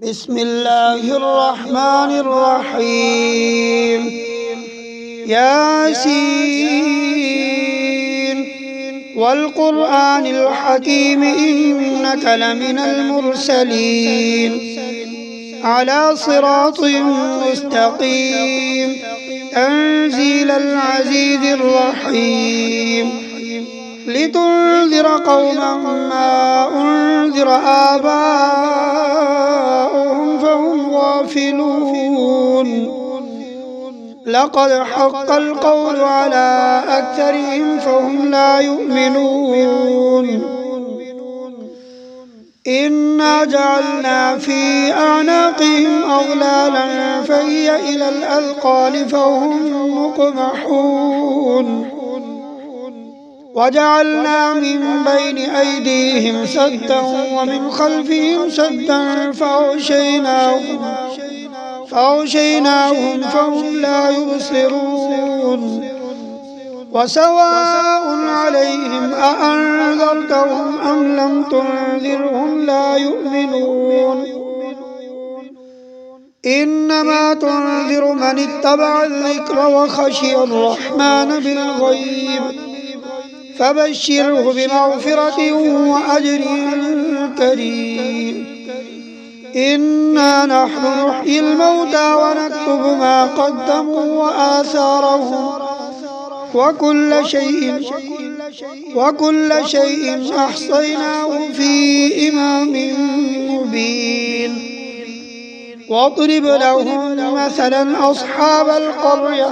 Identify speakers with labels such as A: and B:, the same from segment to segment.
A: بسم الله الرحمن الرحيم. ياسين والقرآن الحكيم إنك لمن المرسلين على صراط مستقيم تنزيل العزيز الرحيم لتنذر قوما ما أنذر آباؤهم فهم غافلون. لقد حق القول على أكثرهم فهم لا يؤمنون. إنا جعلنا في أعناقهم أغلالا فهي إلى الأذقان فهم مقمحون. وجعلنا من بين أيديهم سدا ومن خلفهم سدا فأغشيناهم فهم لا يبصرون. وسواء عليهم أأنذرتهم أم لم تنذرهم لا يؤمنون. إنما تنذر من اتبع الذكر وخشي الرحمن بالغيب فبشره بمغفرة وأجر كريم. إنا نحن نحيي الموتى ونكتب ما قدموا وآثارهم وكل شيء أحصيناه في إمام مبين. واضرب لهم مثلا أصحاب القرية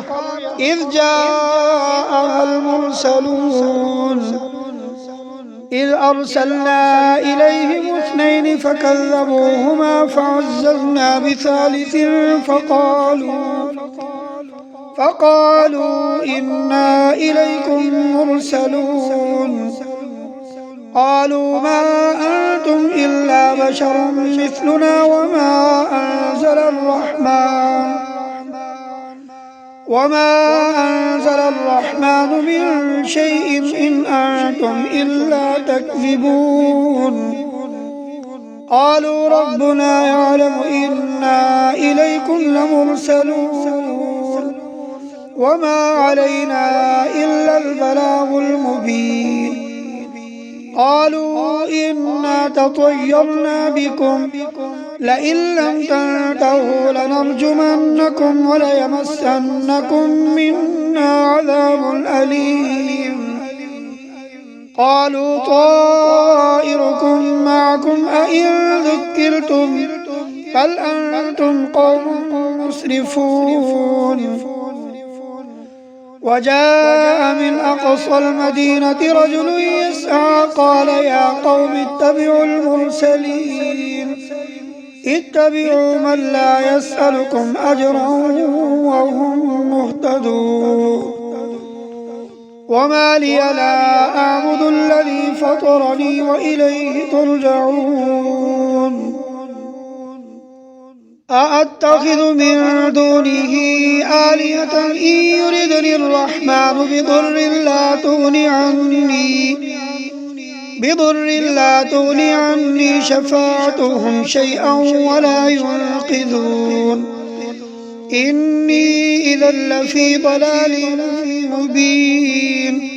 A: إذ جاءها المرسلون إذ أرسلنا إليهم اثنين فكذبوهما فعززنا بثالث فقالوا إنا إليكم مرسلون. قالوا ما أنتم إلا بشر مثلنا وما أنزل الرحمن من شيء إن أنتم إلا تكذبون. قالوا ربنا يعلم إنا إليكم لمرسلون وما علينا إلا البلاغ المبين. قالوا إنا تطيرنا بكم لئن لم تنتهوا لنرجمنكم وليمسنكم منا عذاب أليم. قالوا طائركم معكم أئن ذكرتم بل أنتم قوم مسرفون. وجاء من أقصى المدينة رجل يسعى قال يا قوم اتبعوا المرسلين اتبعوا من لا يسألكم أجرا وهم مهتدون. وما لي لا أعبد الذي فطرني وإليه ترجعون. أأتخذ من دونه آلهة إن يردني الرحمن بضر لا تغني عني شفاعتهم شيئا ولا ينقذون. إني إذا لفي ضلال مبين.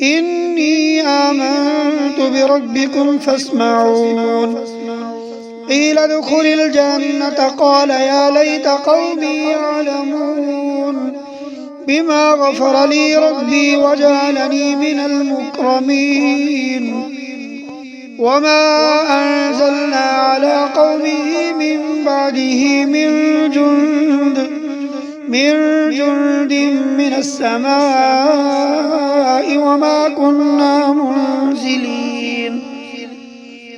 A: إني آمنت بربكم فاسمعون. قيل ادخل الجنة قال يا ليت قومي يعلمون بما غفر لي ربي وجعلني من المكرمين. وما أنزلنا على قومه من بعده من جند من السماء وما كنا منزلين.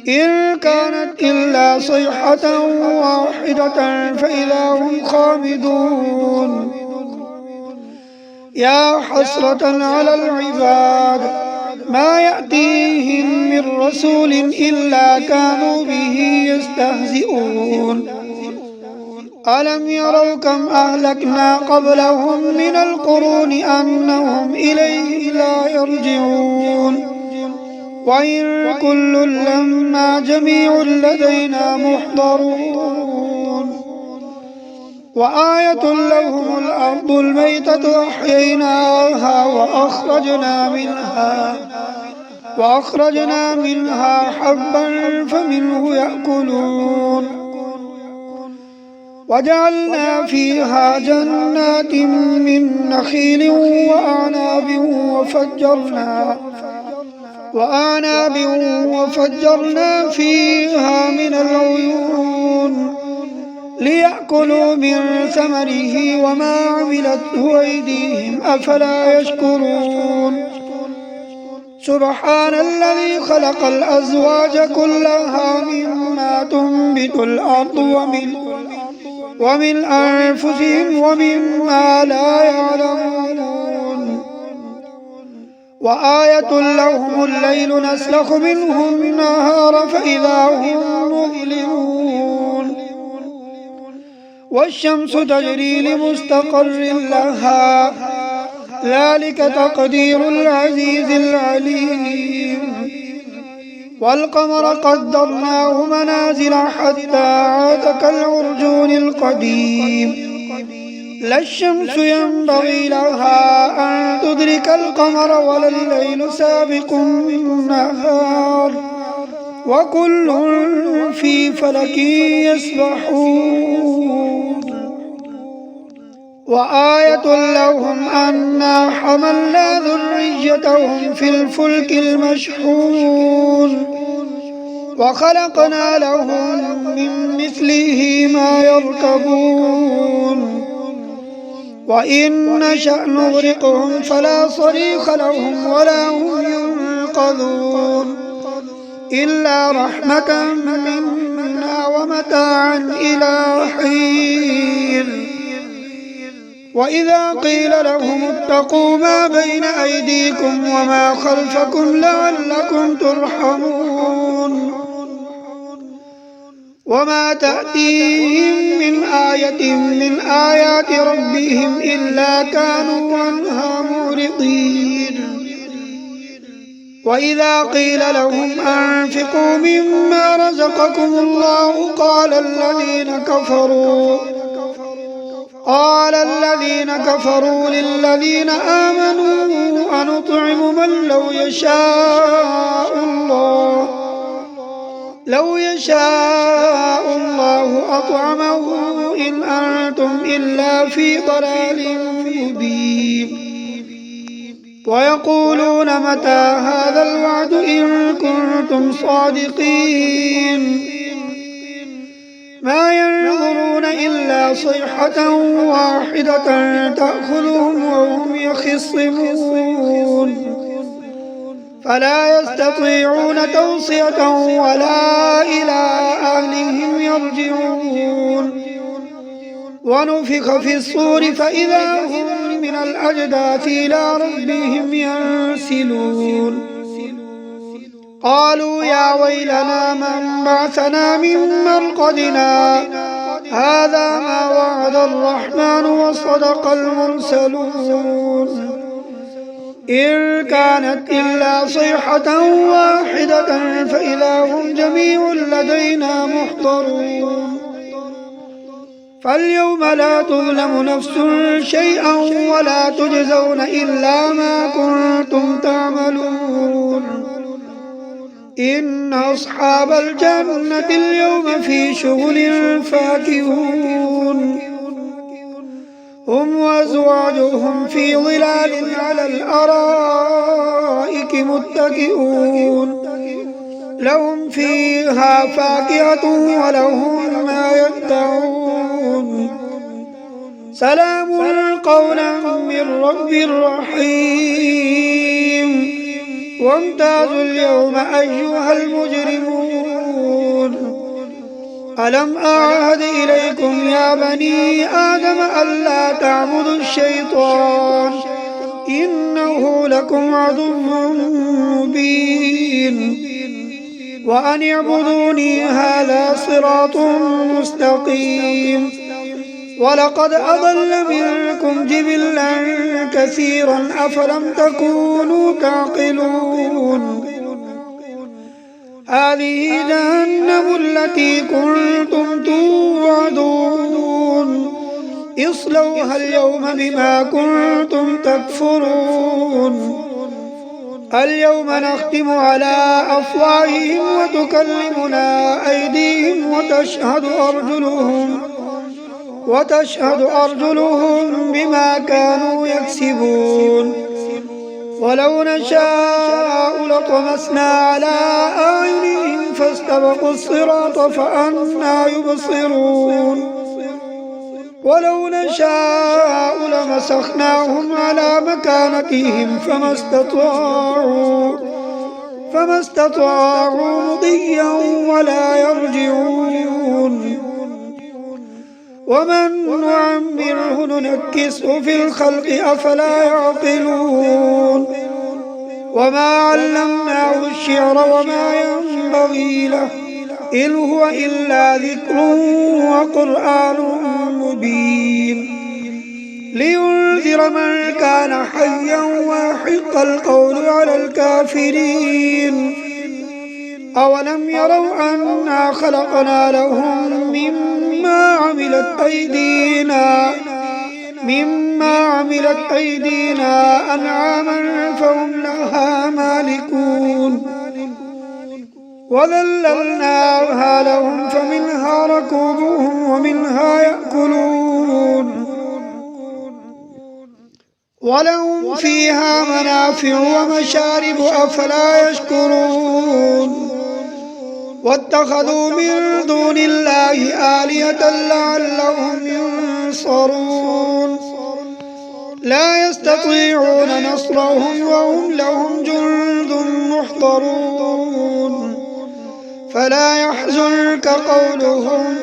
A: إن كانت إلا صيحة واحدة فإذا هم خامدون. يا حسرة على العباد ما يأتيهم من رسول إلا كانوا به يستهزئون. ألم يروا كم أهلكنا قبلهم من القرون أنهم إليه لا يرجعون. وإن كل لما جميع لدينا محضرون وآية لهم الأرض الميتة أحييناها وأخرجنا منها حبا فمنه يأكلون وجعلنا فيها جنات من نخيل وأعناب وفجرنا فيها من العيون ليأكلوا من ثمره وما عملته أيديهم أفلا يشكرون سبحان الذي خلق الأزواج كلها مما تنبت الأرض ومن أنفسهم ومما لا يعلمون وآية لهم الليل نسلخ منه النهار فإذا هم مظلمون والشمس تجري لمستقر لها ذلك تقدير العزيز العليم والقمر قدرناه منازل حتى عاد كالعرجون القديم لا الشمس ينبغي لها أن تدرك القمر ولا الليل سابق النهار وكل في فلك يسبحون وآية لهم أنا حملنا ذريتهم في الفلك المشحون وخلقنا لهم من مثله ما يركبون وإن نشأ نغرقهم فلا صريخ لهم ولا هم ينقذون إلا رحمة منا ومتاعا إلى حين وإذا قيل لهم اتقوا ما بين أيديكم وما خلفكم لعلكم ترحمون وما تأتيهم من آية من آيات ربهم إلا كانوا عنها معرضين وإذا قيل لهم أنفقوا مما رزقكم الله قال الذين كفروا للذين آمنوا أنطعم من لو يشاء الله أطعمه إن أنتم إلا في ضلال مبين ويقولون متى هذا الوعد إن كنتم صادقين ما ينظرون إلا صيحة واحدة تأخذهم وهم يخصمون فلا يستطيعون توصية ولا إلى أهلهم يرجعون ونفخ في الصور فإذا هم من الأجداث إلى ربهم ينسلون قالوا يا ويلنا من بعثنا من مرقدنا هذا ما وعد الرحمن وصدق المرسلون إن كانت إلا صيحة واحدة فإذا هم جميع لدينا محضرون فاليوم لا تظلم نفس شيئا ولا تجزون إلا ما كنتم تعملون إن أصحاب الجنة اليوم في شغل فاكهون هم وأزواجهم في ظلال على الأرائك متكئون لهم فيها فاكهة ولهم ما يدعون سلام قولا من رب رحيم وامتازوا اليوم أيها المجرمون ألم أعهد إليكم يا بني آدم ألا تعبدوا الشيطان إنه لكم عدو مبين وأن اعبدوني هذا صراط مستقيم ولقد أضل منكم جبلا كثيرا أفلم تكونوا تعقلون هذه جهنم التي كنتم توعدون اصلوها اليوم بما كنتم تكفرون اليوم نختم على أفواههم وتكلمنا أيديهم وتشهد أرجلهم بما كانوا يكسبون ولو نشاء لطمسنا على أعينهم فاستبقوا الصراط فأنى يبصرون ولو نشاء لمسخناهم على مكانتهم فما استطاعوا مضيا ولا يرجعون ومن نعمره ننكسه في الخلق أفلا يعقلون وما علمناه الشعر وما ينبغي له إن هو إلا ذكر وقرآن مبين لينذر من كان حيا ويحق القول على الكافرين أولم يروا أنا خلقنا لهم مما عملت أيدينا أنعاما فهم لها مالكون وذللناها لهم فمنها ركوبهم ومنها يأكلون ولهم فيها منافع ومشارب أفلا يشكرون واتخذوا من دون الله آلهة لعلهم ينصرون لا يستطيعون نصرهم وهم لهم جند محضرون فلا يحزنك قولهم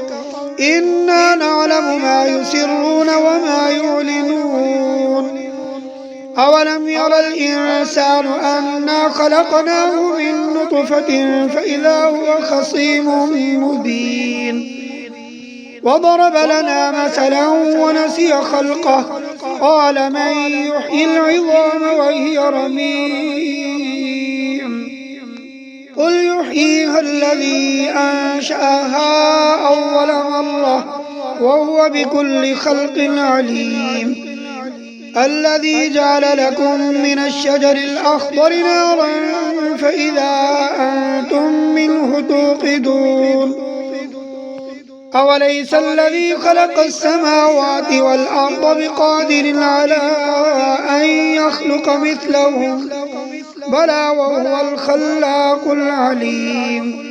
A: إنا نعلم ما يسرون وما يعلنون أولم ير الإنسان أنا خلقناه من نطفة فإذا هو خصيم مبين وضرب لنا مثلا ونسي خلقه قال من يحيي العظام وهي رميم قل يحييها الذي أنشأها أول مرة وهو بكل خلق عليم الذي جعل لكم من الشجر الأخضر نارا فإذا أنتم منه توقدون أوليس الذي خلق السماوات والأرض بقادر على أن يخلق مثلهم بلى وهو الخلاق العليم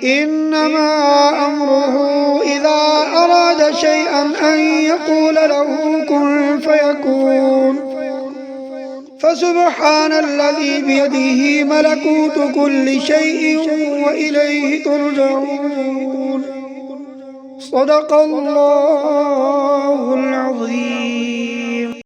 A: إنما أمره إذا أراد شيئا أن يقول له كن فيكون فسبحان الذي بيده ملكوت كل شيء وإليه ترجعون صدق الله العظيم.